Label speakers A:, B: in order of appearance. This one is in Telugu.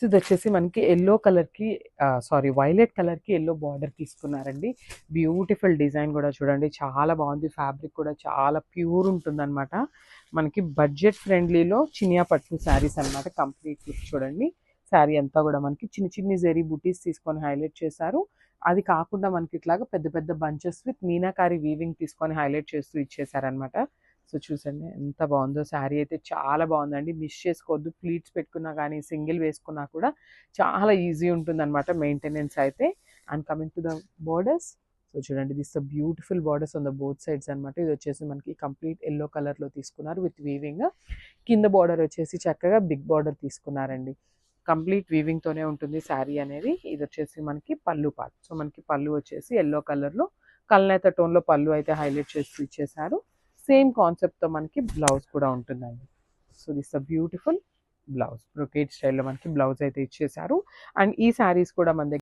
A: సో ఇది వచ్చేసి మనకి ఎల్లో కలర్కి వైలెట్ కలర్కి ఎల్లో బార్డర్ తీసుకున్నారండి. బ్యూటిఫుల్ డిజైన్ కూడా చూడండి, చాలా బాగుంది. ఫ్యాబ్రిక్ కూడా చాలా ప్యూర్ ఉంటుందన్నమాట. మనకి బడ్జెట్ ఫ్రెండ్లీలో చినియా పట్టు శారీస్ అనమాట. కంప్లీట్ లుక్ చూడండి. శారీ అంతా కూడా మనకి చిన్న చిన్ని జెరీ బుటీస్ తీసుకొని హైలైట్ చేశారు. అది కాకుండా మనకి ఇట్లాగా పెద్ద పెద్ద బంచెస్ విత్ మీనాకారి వీవింగ్ తీసుకొని హైలైట్ చేస్తూ ఇచ్చేసారనమాట. సో చూసండి ఎంత బాగుందో. శారీ అయితే చాలా బాగుందండి, మిస్ చేసుకోవద్దు. ప్లీట్స్ పెట్టుకున్నా కానీ సింగిల్ వేసుకున్నా కూడా చాలా ఈజీ ఉంటుంది అనమాట మెయింటెనెన్స్ అయితే. And coming to the borders, so చూడండి, this the beautiful borders on the both sides అనమాట. ఇది వచ్చేసి మనకి కంప్లీట్ ఎల్లో కలర్లో తీసుకున్నారు విత్ వీవింగ్. కింద బార్డర్ వచ్చేసి చక్కగా బిగ్ బార్డర్ తీసుకున్నారండి. కంప్లీట్ వీవింగ్తోనే ఉంటుంది శారీ అనేది. ఇది వచ్చేసి మనకి పళ్ళు పార్ట్. సో మనకి పళ్ళు వచ్చేసి ఎల్లో కలర్లో కల్నేత టోన్లో పళ్ళు అయితే హైలైట్ చేస్తూ ఇచ్చేసారు. సేమ్ కాన్సెప్ట్తో మనకి బ్లౌజ్ కూడా ఉంటుందండి. So this a beautiful blouse, brocade స్టైల్లో మనకి బ్లౌజ్ అయితే ఇచ్చేసారు. అండ్ ఈ శారీస్ కూడా మన దగ్గర